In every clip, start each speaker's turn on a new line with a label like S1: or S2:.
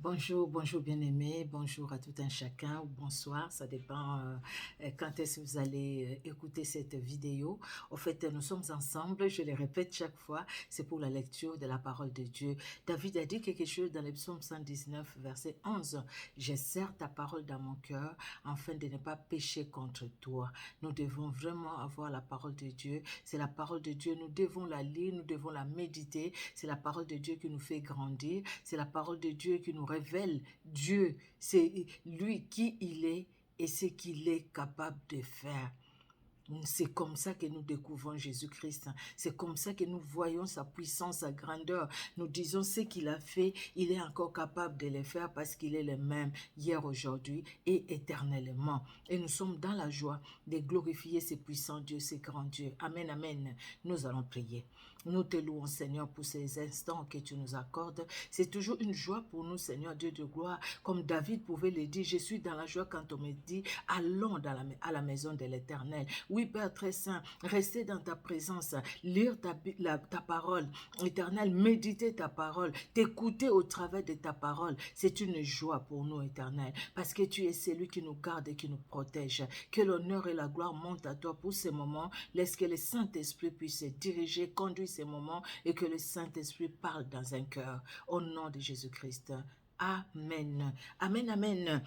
S1: Bonjour, bonjour bien-aimé, bonjour à tout un chacun, ou bonsoir, ça dépend quand est-ce que vous allez écouter cette vidéo. Au fait, nous sommes ensemble, je le répète chaque fois, c'est pour la lecture de la parole de Dieu. David a dit quelque chose dans le psaume 119, verset 11. « Je serre ta parole dans mon cœur, afin de ne pas pécher contre toi. » Nous devons vraiment avoir la parole de Dieu, c'est la parole de Dieu, nous devons la lire, nous devons la méditer, c'est la parole de Dieu qui nous fait grandir, c'est la parole de Dieu qui nous révèle Dieu, c'est lui qui il est et ce qu'il est capable de faire. C'est comme ça que nous découvrons Jésus-Christ. C'est comme ça que nous voyons sa puissance, sa grandeur. Nous disons ce qu'il a fait, il est encore capable de le faire parce qu'il est le même hier, aujourd'hui et éternellement. Et nous sommes dans la joie de glorifier ce puissant Dieu, ce grand Dieu. Amen, amen. Nous allons prier. Nous te louons, Seigneur, pour ces instants que tu nous accordes. C'est toujours une joie pour nous, Seigneur, Dieu de gloire. Comme David pouvait le dire, je suis dans la joie quand on me dit, allons à la maison de l'Éternel. Oui, Père très saint, rester dans ta présence, lire ta parole, Éternel, méditer ta parole, t'écouter au travers de ta parole. C'est une joie pour nous, Éternel, parce que tu es celui qui nous garde et qui nous protège. Que l'honneur et la gloire montent à toi pour ces moments. Laisse que le Saint-Esprit puisse diriger, conduire ces moments et que le Saint-Esprit parle dans un cœur. Au nom de Jésus-Christ. Amen. Amen, amen.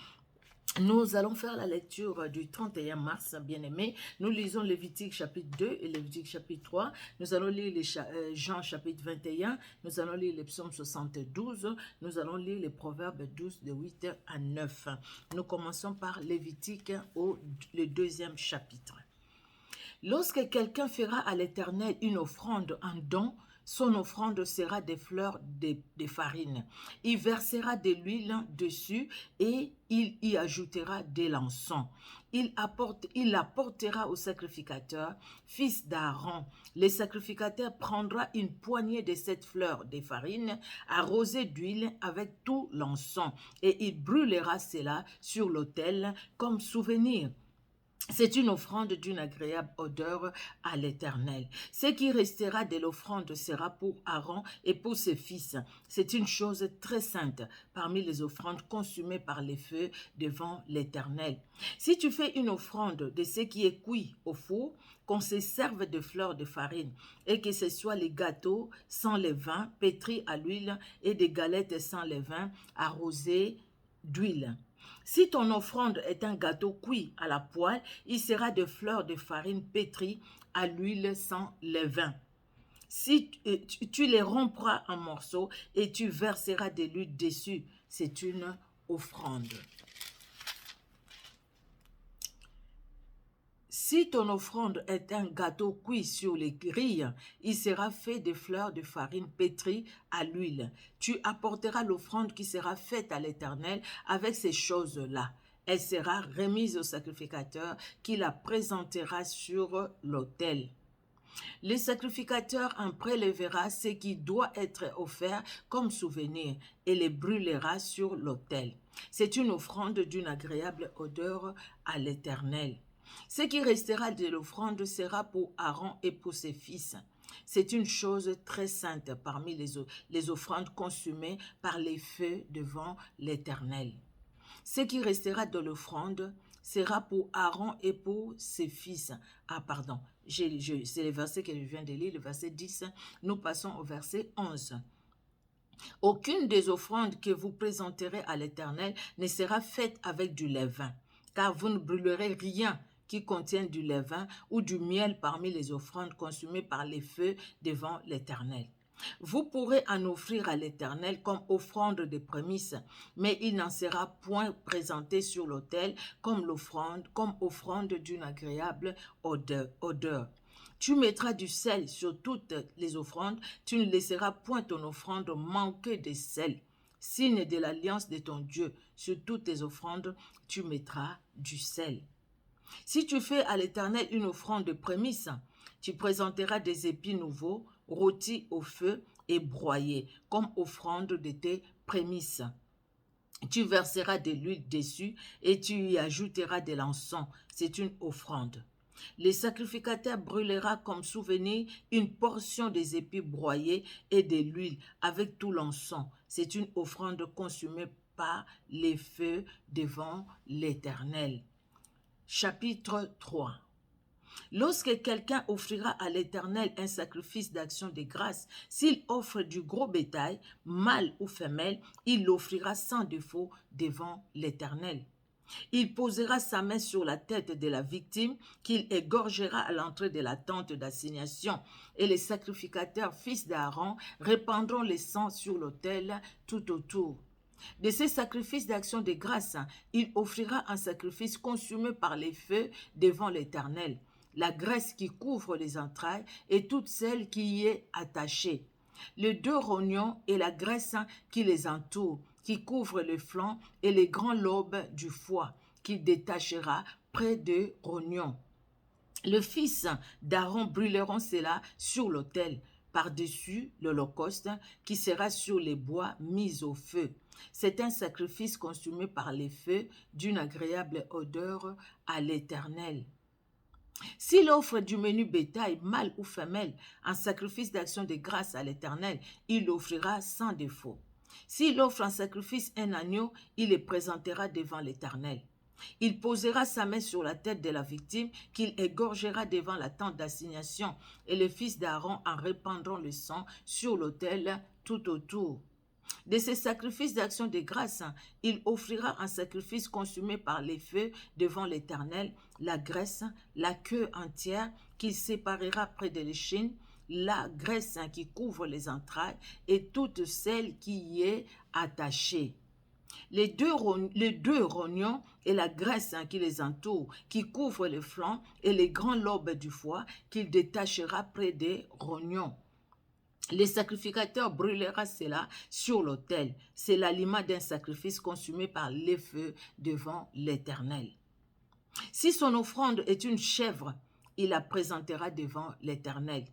S1: Nous allons faire la lecture du 31 mars, bien-aimés. Nous lisons Lévitique chapitre 2 et Lévitique chapitre 3. Nous allons lire Jean chapitre 21. Nous allons lire les psaumes 72. Nous allons lire les proverbes 12 de 8 à 9. Nous commençons par Lévitique, le deuxième chapitre. Lorsque quelqu'un fera à l'Éternel une offrande en don, son offrande sera des fleurs de farine. Il versera de l'huile dessus et il y ajoutera de l'encens. Il l'apportera au sacrificateur, fils d'Aaron. Le sacrificateur prendra une poignée de cette fleur de farine arrosée d'huile avec tout l'encens et il brûlera cela sur l'autel comme souvenir. C'est une offrande d'une agréable odeur à l'Éternel. Ce qui restera de l'offrande sera pour Aaron et pour ses fils. C'est une chose très sainte parmi les offrandes consumées par les feux devant l'Éternel. Si tu fais une offrande de ce qui est cuit au four, qu'on se serve de fleurs de farine et que ce soit les gâteaux sans levain, pétris à l'huile et des galettes sans levain, arrosées d'huile. Si ton offrande est un gâteau cuit à la poêle, il sera de fleurs de farine pétries à l'huile sans levain. Si tu les rompras en morceaux et tu verseras de l'huile dessus, c'est une offrande. Si ton offrande est un gâteau cuit sur les grilles, il sera fait de fleurs de farine pétrie à l'huile. Tu apporteras l'offrande qui sera faite à l'Éternel avec ces choses-là. Elle sera remise au sacrificateur qui la présentera sur l'autel. Le sacrificateur en prélèvera ce qui doit être offert comme souvenir et les brûlera sur l'autel. C'est une offrande d'une agréable odeur à l'Éternel. Ce qui restera de l'offrande sera pour Aaron et pour ses fils. C'est une chose très sainte parmi les offrandes consumées par les feux devant l'Éternel. Ce qui restera de l'offrande sera pour Aaron et pour ses fils. Ah, pardon, c'est le verset que je viens de lire, le verset 10. Nous passons au verset 11. Aucune des offrandes que vous présenterez à l'Éternel ne sera faite avec du levain, car vous ne brûlerez rien qui contienne du levain ou du miel parmi les offrandes consumées par les feux devant l'Éternel. Vous pourrez en offrir à l'Éternel comme offrande de prémices, mais il n'en sera point présenté sur l'autel comme offrande d'une agréable odeur. Tu mettras du sel sur toutes les offrandes, tu ne laisseras point ton offrande manquer de sel. Signe de l'alliance de ton Dieu, sur toutes tes offrandes, tu mettras du sel. Si tu fais à l'Éternel une offrande de prémices, tu présenteras des épis nouveaux, rôtis au feu et broyés, comme offrande de tes prémices. Tu verseras de l'huile dessus et tu y ajouteras de l'encens. C'est une offrande. Le sacrificateur brûlera comme souvenir une portion des épis broyés et de l'huile avec tout l'encens. C'est une offrande consumée par les feux devant l'Éternel. Chapitre 3. Lorsque quelqu'un offrira à l'Éternel un sacrifice d'action de grâce, s'il offre du gros bétail, mâle ou femelle, il l'offrira sans défaut devant l'Éternel. Il posera sa main sur la tête de la victime qu'il égorgera à l'entrée de la tente d'assignation, et les sacrificateurs, fils d'Aaron, répandront le sang sur l'autel tout autour. De ces sacrifices d'action de grâce, il offrira un sacrifice consumé par les feux devant l'Éternel, la graisse qui couvre les entrailles et toute celle qui y est attachée, les 2 rognons et la graisse qui les entoure, qui couvre le flanc et les grands lobes du foie, qu'il détachera près des rognons. Le fils d'Aaron brûleront cela sur l'autel, par-dessus l'holocauste qui sera sur les bois mis au feu. C'est un sacrifice consumé par les feux d'une agréable odeur à l'Éternel. S'il offre du menu bétail, mâle ou femelle, en sacrifice d'action de grâce à l'Éternel, il l'offrira sans défaut. S'il offre en sacrifice un agneau, il le présentera devant l'Éternel. Il posera sa main sur la tête de la victime qu'il égorgera devant la tente d'assignation, et les fils d'Aaron en répandront le sang sur l'autel tout autour. De ces sacrifices d'action de grâce, il offrira un sacrifice consumé par les feux devant l'Éternel, la graisse, la queue entière qu'il séparera près de l'échine, la graisse qui couvre les entrailles et toute celle qui y est attachée. Les deux rognons et la graisse qui les entoure, qui couvre les flancs et les grands lobes du foie qu'il détachera près des rognons. Les sacrificateurs brûlera cela sur l'autel. C'est l'aliment d'un sacrifice consumé par les feux devant l'Éternel. Si son offrande est une chèvre, il la présentera devant l'Éternel.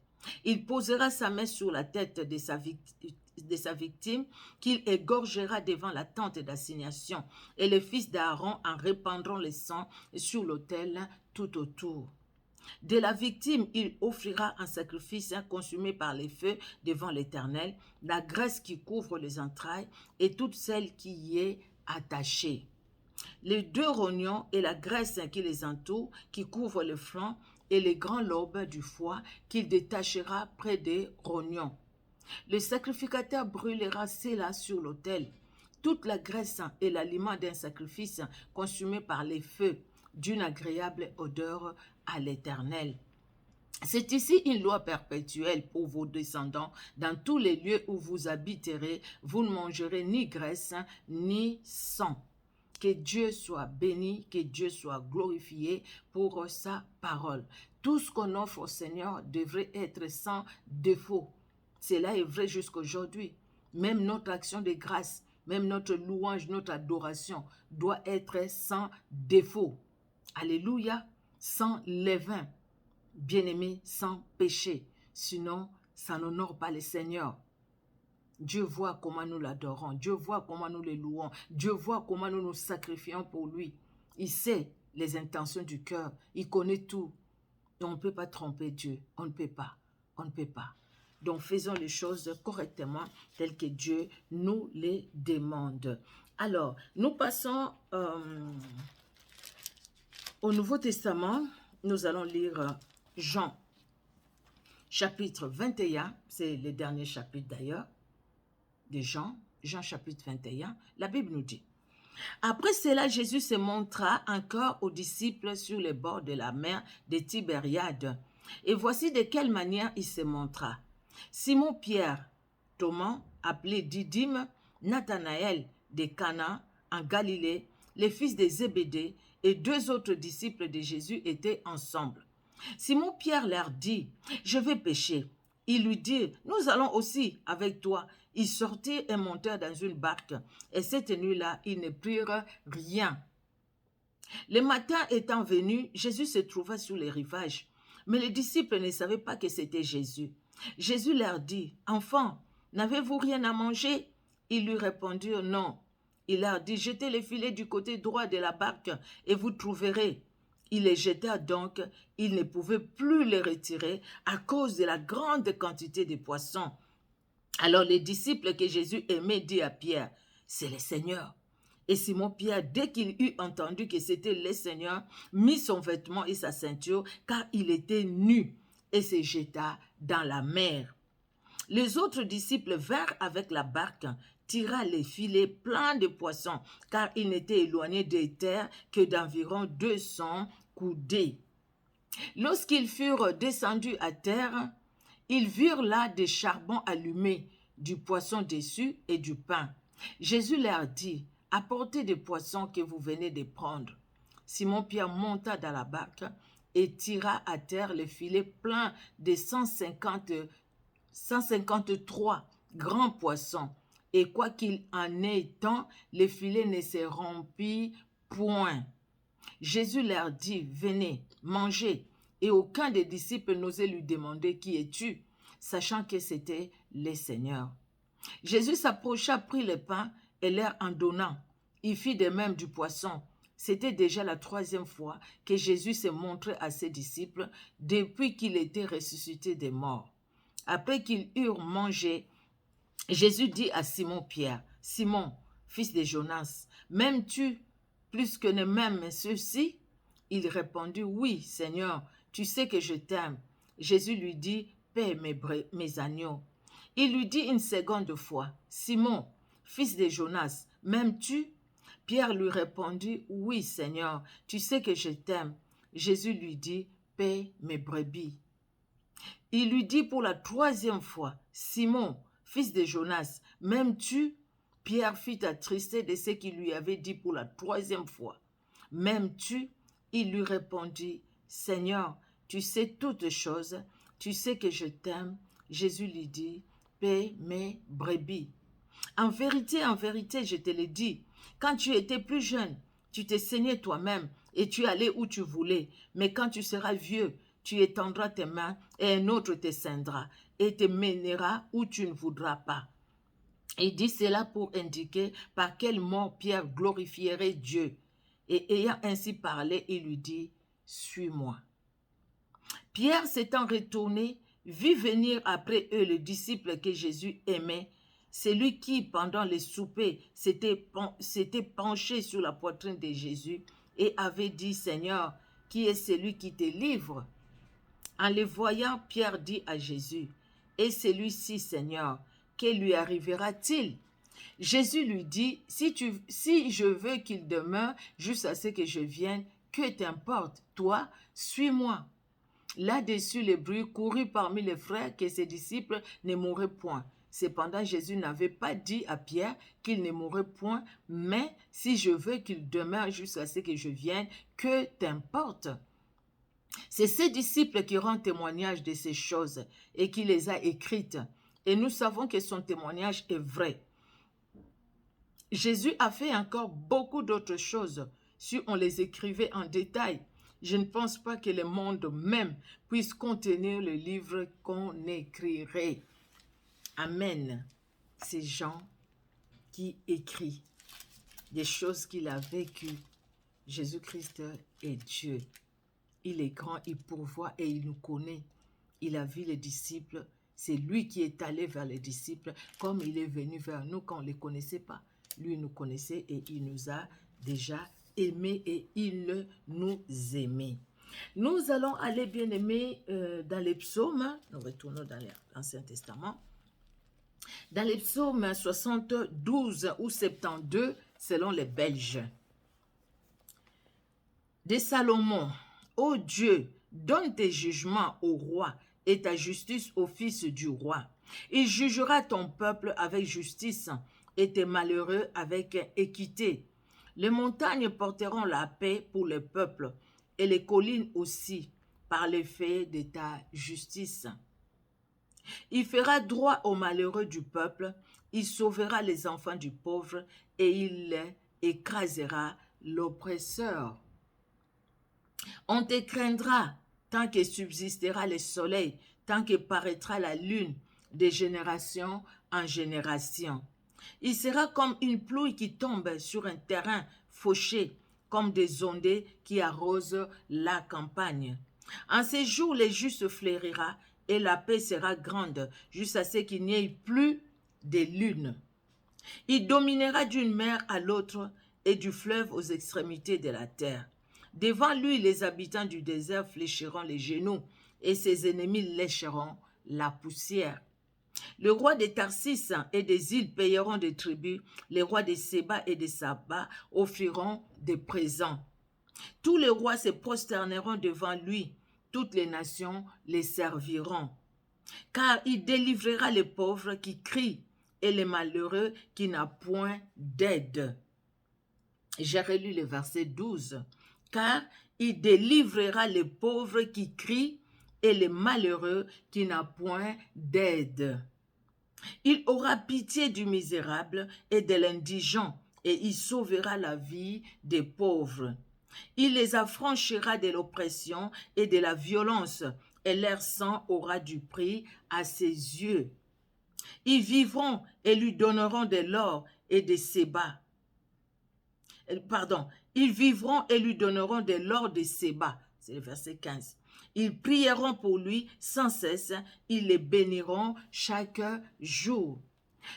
S1: Il posera sa main sur la tête de sa victime qu'il égorgera devant la tente d'assignation, et les fils d'Aaron en répandront le sang sur l'autel tout autour. De la victime, il offrira un sacrifice consumé par les feux devant l'Éternel, la graisse qui couvre les entrailles et toute celle qui y est attachée. Les 2 rognons et la graisse qui les entoure, qui couvre le flanc et les grands lobes du foie qu'il détachera près des rognons. Le sacrificateur brûlera cela sur l'autel. Toute la graisse est l'aliment d'un sacrifice consumé par les feux, d'une agréable odeur à l'Éternel. C'est ici une loi perpétuelle pour vos descendants. Dans tous les lieux où vous habiterez, vous ne mangerez ni graisse ni sang. Que Dieu soit béni, que Dieu soit glorifié pour sa parole. Tout ce qu'on offre au Seigneur devrait être sans défaut. Cela est vrai jusqu'aujourd'hui. Même notre action de grâce, même notre louange, notre adoration doit être sans défaut. Alléluia, sans levain, bien-aimé, sans péché. Sinon, ça n'honore pas le Seigneur. Dieu voit comment nous l'adorons. Dieu voit comment nous le louons. Dieu voit comment nous nous sacrifions pour lui. Il sait les intentions du cœur. Il connaît tout. Et on ne peut pas tromper Dieu. On ne peut pas. On ne peut pas. Donc, faisons les choses correctement telles que Dieu nous les demande. Alors, nous passons au Nouveau Testament. Nous allons lire Jean, chapitre 21. C'est le dernier chapitre d'ailleurs de Jean. Jean chapitre 21. La Bible nous dit: après cela, Jésus se montra encore aux disciples sur les bords de la mer de Tibériade. Et voici de quelle manière il se montra. Simon-Pierre, Thomas, appelé Didyme, Nathanaël de Cana en Galilée, les fils de Zébédée et 2 autres disciples de Jésus étaient ensemble. Simon-Pierre leur dit: je vais pêcher. Ils lui dirent: nous allons aussi avec toi. Ils sortirent et montèrent dans une barque. Et cette nuit-là, ils ne prirent rien. Le matin étant venu, Jésus se trouva sur les rivages. Mais les disciples ne savaient pas que c'était Jésus. Jésus leur dit: enfants, n'avez-vous rien à manger? Ils lui répondirent: non. Il leur dit: jetez les filets du côté droit de la barque et vous trouverez. Ils les jetèrent donc. Ils ne pouvaient plus les retirer à cause de la grande quantité de poissons. Alors les disciples que Jésus aimait dirent à Pierre: c'est le Seigneur. Et Simon-Pierre, dès qu'il eut entendu que c'était le Seigneur, mit son vêtement et sa ceinture, car il était nu, et se jeta dans la mer. Les autres disciples vinrent avec la barque, tira les filets pleins de poissons, car ils n'étaient éloignés des terres que d'environ 200 coudées. Lorsqu'ils furent descendus à terre, ils virent là des charbons allumés, du poisson dessus et du pain. Jésus leur dit, « Apportez des poissons que vous venez de prendre. » Simon-Pierre monta dans la barque et tira à terre les filets pleins de 153 grands poissons. Et quoi qu'il en ait tant, les filets ne se rompirent point. Jésus leur dit, « Venez, mangez. » Et aucun des disciples n'osait lui demander, « Qui es-tu ?» sachant que c'était le Seigneur. Jésus s'approcha, prit le pain et leur en donnant. Il fit de même du poisson. C'était déjà la 3e fois que Jésus s'est montré à ses disciples depuis qu'il était ressuscité des morts. Après qu'ils eurent mangé, Jésus dit à Simon-Pierre, « Simon, fils de Jonas, m'aimes-tu plus que ne m'aiment ceux-ci » Il répondit, « Oui, Seigneur, tu sais que je t'aime. » Jésus lui dit, « Paie mes agneaux. » Il lui dit une seconde fois, « Simon, fils de Jonas, m'aimes-tu » Pierre lui répondit, « Oui, Seigneur, tu sais que je t'aime. » Jésus lui dit, « Paie mes brebis. » Il lui dit pour la 3e fois, « Simon, fils de Jonas, m'aimes-tu » Pierre fut attristé de ce qu'il lui avait dit pour la 3e fois. « M'aimes-tu » Il lui répondit, « Seigneur, tu sais toutes choses, tu sais que je t'aime. » Jésus lui dit, « Paie mes brebis. » En vérité, je te le dis, quand tu étais plus jeune, tu te saignais toi-même et tu allais où tu voulais. Mais quand tu seras vieux, tu étendras tes mains et un autre te ceindra et te mènera où tu ne voudras pas. Il dit cela pour indiquer par quelle mort Pierre glorifierait Dieu. Et ayant ainsi parlé, il lui dit, « Suis-moi. » Pierre s'étant retourné, vit venir après eux le disciple que Jésus aimait, celui qui, pendant les soupers, s'était penché sur la poitrine de Jésus et avait dit, « Seigneur, qui est celui qui te livre ?» En le voyant, Pierre dit à Jésus, « Et celui-ci, Seigneur, que lui arrivera-t-il » Jésus lui dit, « Si je veux qu'il demeure jusqu'à ce que je vienne, que t'importe, toi, suis-moi. » Là-dessus, le bruit courut parmi les frères que ses disciples ne mourraient point. Cependant, Jésus n'avait pas dit à Pierre qu'il ne mourrait point, mais « Si je veux qu'il demeure jusqu'à ce que je vienne, que t'importe. » C'est ses disciples qui rendent témoignage de ces choses et qui les a écrites. Et nous savons que son témoignage est vrai. Jésus a fait encore beaucoup d'autres choses si on les écrivait en détail. Je ne pense pas que le monde même puisse contenir le livre qu'on écrirait. Amen. C'est Jean qui écrit des choses qu'il a vécues. Jésus-Christ est Dieu. Il est grand, il pourvoit et il nous connaît. Il a vu les disciples. C'est lui qui est allé vers les disciples comme il est venu vers nous quand on ne les connaissait pas. Lui nous connaissait et il nous a déjà aimés et il nous aimait. Nous allons aller, bien aimés, dans les psaumes. Nous retournons dans l'Ancien Testament. Dans les psaumes 72 ou 72, selon les Belges. De Salomon, ô Dieu, donne tes jugements au roi et ta justice au fils du roi. Il jugera ton peuple avec justice et tes malheureux avec équité. Les montagnes porteront la paix pour le peuple et les collines aussi par l'effet de ta justice. Il fera droit aux malheureux du peuple, il sauvera les enfants du pauvre et il écrasera l'oppresseur. On te craindra tant que subsistera le soleil, tant que paraîtra la lune, de génération en génération. Il sera comme une pluie qui tombe sur un terrain fauché, comme des ondées qui arrosent la campagne. En ces jours, les justes fleurira et la paix sera grande, jusqu'à ce qu'il n'y ait plus de lune. Il dominera d'une mer à l'autre et du fleuve aux extrémités de la terre. Devant lui, les habitants du désert fléchiront les genoux, et ses ennemis lécheront la poussière. Le roi des Tarsis et des îles payeront des tribus, les rois de Séba et de Saba offriront des présents. Tous les rois se prosterneront devant lui, toutes les nations les serviront. Car il délivrera les pauvres qui crient et les malheureux qui n'ont point d'aide. J'ai relu le verset 12. Car il délivrera les pauvres qui crient et les malheureux qui n'ont point d'aide. Il aura pitié du misérable et de l'indigent, et il sauvera la vie des pauvres. Il les affranchira de l'oppression et de la violence, et leur sang aura du prix à ses yeux. Ils vivront et lui donneront de l'or et des Séba. Ils vivront et lui donneront de l'or de Séba. C'est le verset 15. Ils prieront pour lui sans cesse, ils les béniront chaque jour.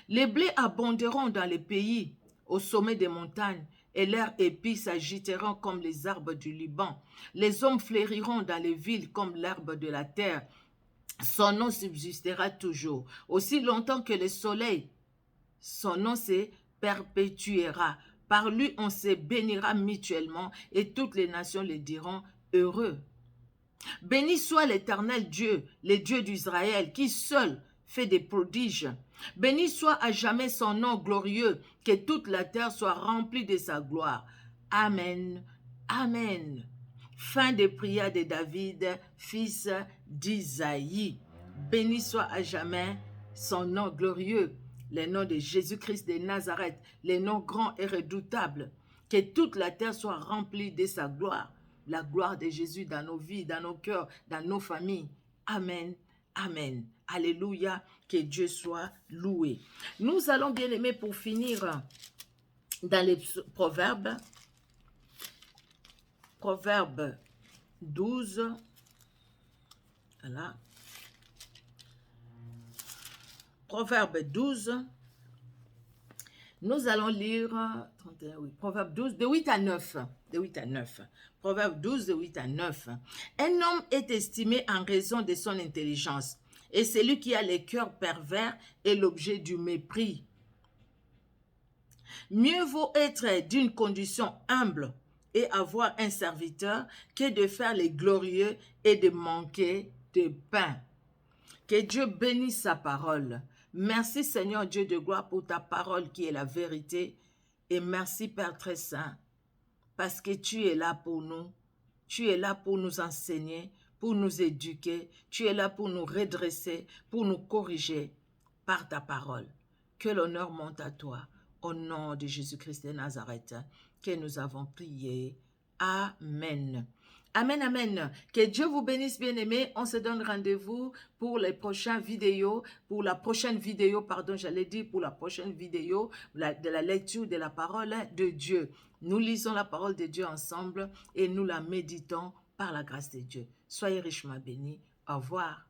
S1: Les blés abonderont dans les pays, au sommet des montagnes, et leurs épis s'agiteront comme les arbres du Liban. Les hommes fleuriront dans les villes comme l'herbe de la terre. Son nom subsistera toujours. Aussi longtemps que le soleil, son nom se perpétuera. Par lui, on se bénira mutuellement, et toutes les nations le diront heureux. Béni soit l'Éternel Dieu, le Dieu d'Israël, qui seul fait des prodiges. Béni soit à jamais son nom glorieux, que toute la terre soit remplie de sa gloire. Amen. Amen. Fin des prières de David, fils d'Isaïe. Béni soit à jamais son nom glorieux, le nom de Jésus-Christ de Nazareth, le nom grand et redoutable. Que toute la terre soit remplie de sa gloire. La gloire de Jésus dans nos vies, dans nos cœurs, dans nos familles. Amen. Amen. Alléluia. Que Dieu soit loué. Nous allons, bien aimés, pour finir dans les proverbes. Proverbe 12. Voilà. Proverbe 12. Nous allons lire 31, oui, Proverbe 12, de 8 à 9. De 8 à 9. Proverbe 12, de 8 à 9. Un homme est estimé en raison de son intelligence, et celui qui a le cœur pervers est l'objet du mépris. Mieux vaut être d'une condition humble et avoir un serviteur que de faire les glorieux et de manquer de pain. Que Dieu bénisse sa parole. Merci Seigneur Dieu de gloire pour ta parole qui est la vérité. Et merci Père très saint, parce que tu es là pour nous. Tu es là pour nous enseigner, pour nous éduquer. Tu es là pour nous redresser, pour nous corriger par ta parole. Que l'honneur monte à toi. Au nom de Jésus-Christ de Nazareth, que nous avons prié. Amen. Amen, amen. Que Dieu vous bénisse, bien-aimés. On se donne rendez-vous pour les prochaines vidéos, pour la prochaine vidéo de la lecture de la parole de Dieu. Nous lisons la parole de Dieu ensemble et nous la méditons par la grâce de Dieu. Soyez richement bénis. Au revoir.